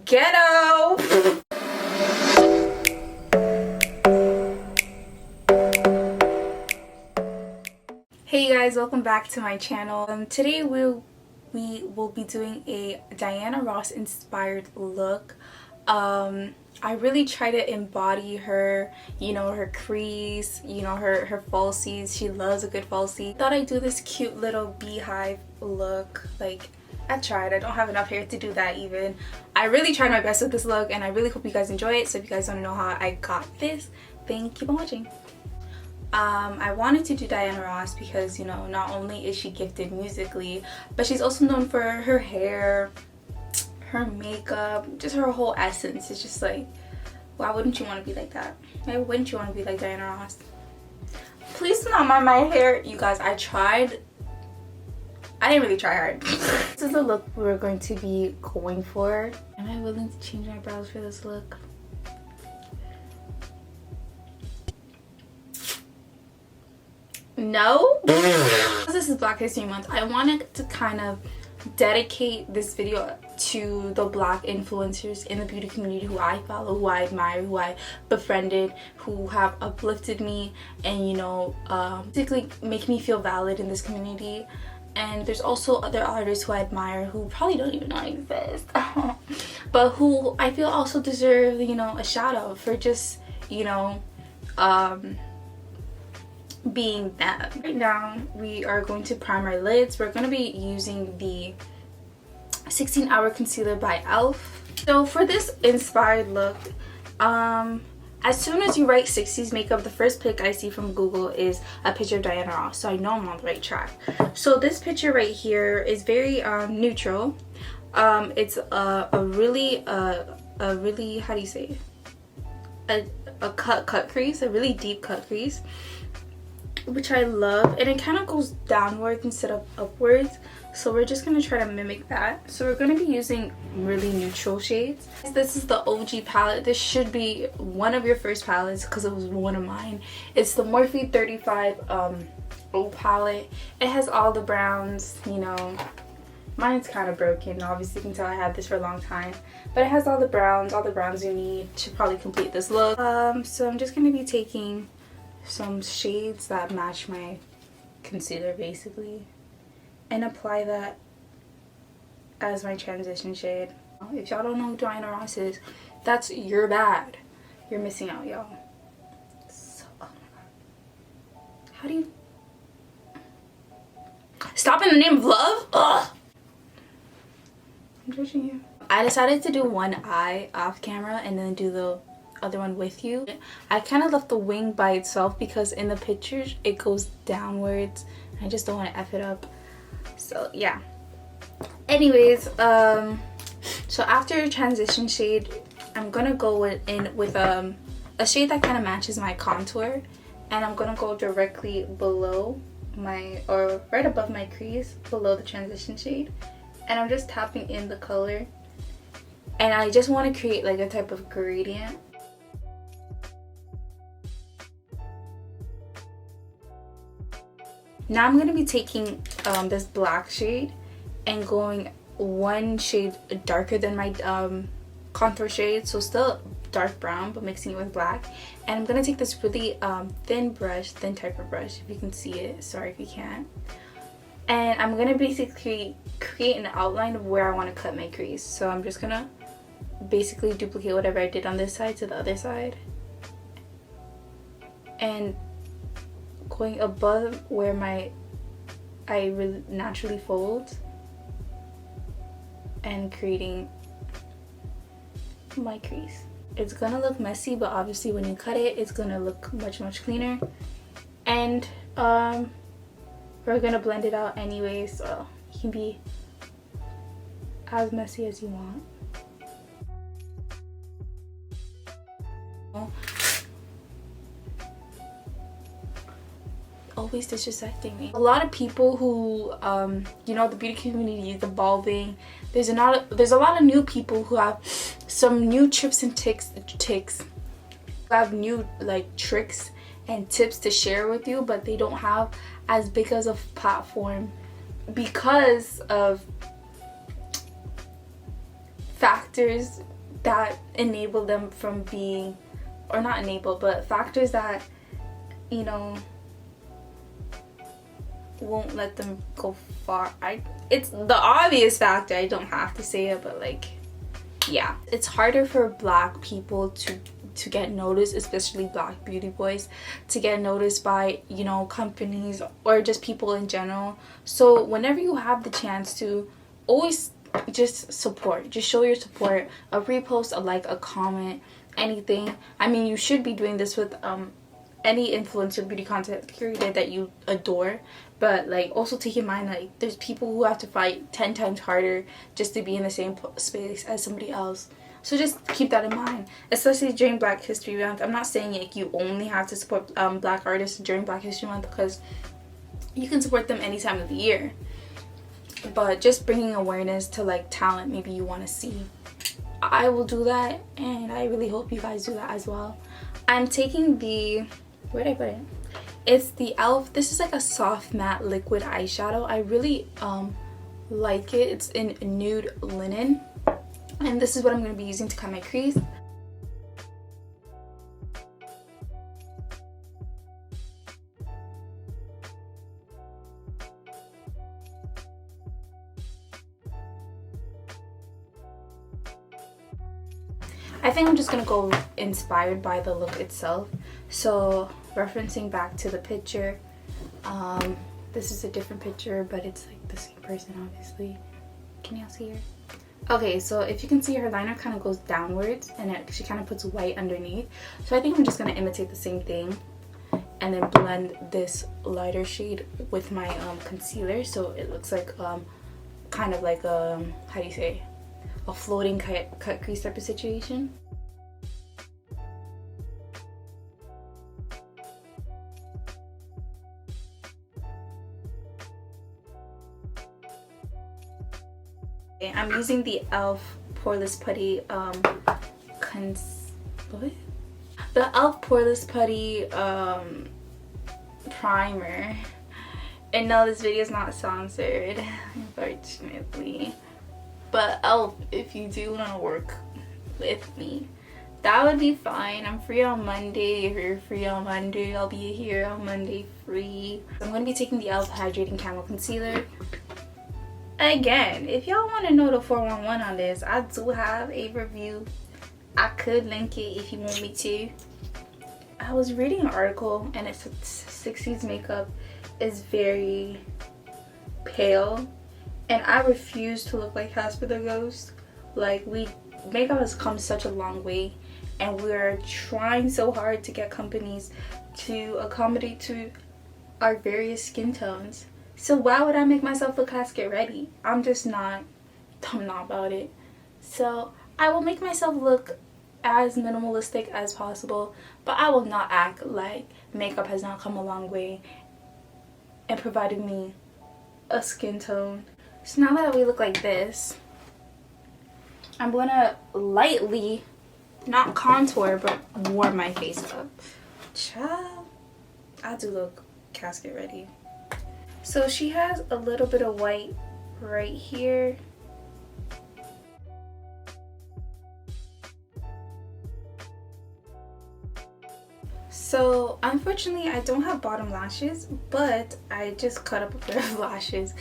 Ghetto. Hey guys, welcome back to my channel. Today we will be doing a Diana Ross inspired look. I really try to embody her, you know, her crease, you know, her falsies. She loves a good falsie. Thought I'd do this cute little beehive look. Like, I tried. I don't have enough hair to do that even. I really tried my best with this look and I really hope you guys enjoy it. So if you guys want to know how I got this, then keep on watching. I wanted to do Diana Ross because, you know, not only is she gifted musically, but she's also known for her hair, her makeup, just her whole essence. It's just like, why wouldn't you want to be like that? Why wouldn't you want to be like Diana Ross? Please do not mind my hair. You guys, I tried. I didn't really try hard. This is the look we're going to be going for. Am I willing to change my brows for this look? No. This is Black History Month. I wanted to kind of dedicate this video to the black influencers in the beauty community who I follow, who I admire, who I befriended, who have uplifted me and, you know, basically make me feel valid in this community. And there's also other artists who I admire who probably don't even know I exist but who I feel also deserve, you know, a shout out for just, you know, being them. Right now we are going to prime our lids. We're going to be using the 16-hour concealer by e.l.f. So for this inspired look, as soon as you write 60s makeup, the first pic I see from Google is a picture of Diana Ross, so I know I'm on the right track. So this picture right here is very neutral. It's a really how do you say, a cut crease, a really deep cut crease, which I love, and it kind of goes downwards instead of upwards. So we're just going to try to mimic that. So we're going to be using really neutral shades. This is the OG palette. This should be one of your first palettes because it was one of mine. It's the Morphe 35 O palette. It has all the browns, you know. Mine's kind of broken. Obviously you can tell I had this for a long time. But it has all the browns you need to probably complete this look. So I'm just going to be taking some shades that match my concealer basically, and apply that as my transition shade. If y'all don't know who Diana Ross is, that's your bad. You're missing out, y'all. So, oh my god. How do you stop in the name of love? Ugh. I'm judging you. I decided to do one eye off camera and then do the other one with you. I kind of left the wing by itself because in the pictures it goes downwards. I just don't want to F it up. So yeah. Anyways, so after transition shade, I'm gonna go in with a shade that kind of matches my contour, and I'm gonna go directly below my, or right above my crease, below the transition shade, and I'm just tapping in the color, and I just want to create like a type of gradient. Now I'm going to be taking this black shade and going one shade darker than my contour shade, so still dark brown but mixing it with black. And I'm going to take this really thin type of brush, if you can see it, sorry if you can't, and I'm going to basically create an outline of where I want to cut my crease. So I'm just going to basically duplicate whatever I did on this side to the other side, and going above where my eye really naturally folds, and creating my crease. It's gonna look messy, but obviously when you cut it, it's gonna look much cleaner. And we're gonna blend it out anyway, so you can be as messy as you want. Always disrespecting me. A lot of people who you know, the beauty community is evolving. There's a lot of new people who have some new tips and tricks have new like tricks and tips to share with you, but they don't have as big as a platform because of factors that enable them from being, or not enable, but factors that, you know, won't let them go far. It's the obvious factor, I don't have to say it, but like, yeah, it's harder for black people to get noticed, especially black beauty boys, to get noticed by, you know, companies or just people in general. So whenever you have the chance to, always just support, just show your support. A repost, a like, a comment, anything. I mean, you should be doing this with any influencer beauty content creator that you adore, but like also take in mind, like, there's people who have to fight 10 times harder just to be in the same space as somebody else. So just keep that in mind, especially during Black History Month. I'm not saying like you only have to support black artists during Black History Month, because you can support them any time of the year, but just bringing awareness to like talent maybe you want to see. I will do that, and I really hope you guys do that as well. I'm taking the, where did I put it? It's the e.l.f. This is like a soft matte liquid eyeshadow. I really like it. It's in Nude Linen, and this is what I'm going to be using to cut my crease. I think I'm just gonna go inspired by the look itself. So referencing back to the picture, this is a different picture, but it's like the same person, obviously. Can y'all see her? Okay, so if you can see, her liner kind of goes downwards, and she kind of puts white underneath. So I think I'm just gonna imitate the same thing and then blend this lighter shade with my concealer, so it looks like kind of like how do you say, a floating cut crease type of situation. I'm using the e.l.f. Poreless Putty the e.l.f. Poreless Putty primer. And no, this video is not sponsored, unfortunately. But e.l.f., if you do want to work with me, that would be fine. I'm free on Monday. If you're free on Monday, I'll be here on Monday free. I'm going to be taking the e.l.f. Hydrating Camo Concealer. Again, if y'all want to know the 411 on this, I do have a review. I could link it if you want me to. I was reading an article, and it said 60s makeup is very pale, and I refuse to look like Casper the Ghost. Like, makeup has come such a long way, and we're trying so hard to get companies to accommodate to our various skin tones. So why would I make myself look casket ready? I'm not about it. So I will make myself look as minimalistic as possible, but I will not act like makeup has not come a long way and provided me a skin tone. So now that we look like this, I'm gonna lightly, not contour, but warm my face up. Child, I do look casket ready. So she has a little bit of white right here. So unfortunately I don't have bottom lashes, but I just cut up a pair of lashes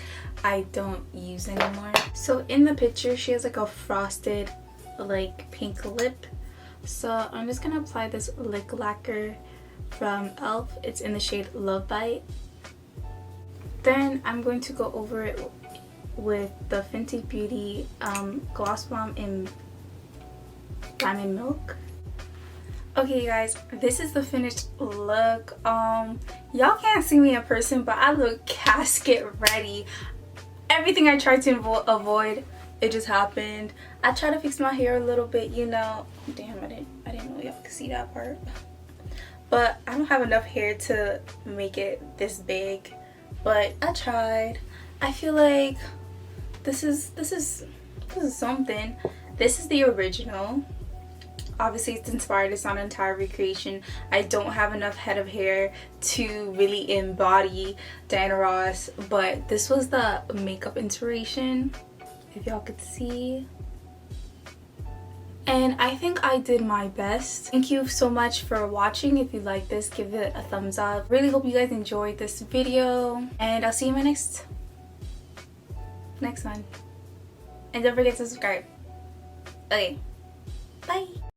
I don't use anymore. So in the picture she has like a frosted like pink lip. So I'm just gonna apply this lip lacquer from e.l.f. It's in the shade Love Bite. Then I'm going to go over it with the Fenty Beauty Gloss Bomb in Diamond Milk. Okay, you guys, this is the finished look. Y'all can't see me in person, but I look casket ready. Everything I tried to avoid, it just happened. I tried to fix my hair a little bit, you know. Damn, I didn't know y'all could see that part. But I don't have enough hair to make it this big. But I tried. I feel like this is something. This is the original. Obviously it's inspired, it's not an entire recreation. I don't have enough head of hair to really embody dianaross, but this was the makeup inspiration, if y'all could see. and I think I did my best. Thank you so much for watching. If you like this, give it a thumbs up. Really hope you guys enjoyed this video, and I'll see you in my next one. And don't forget to subscribe. Okay, bye.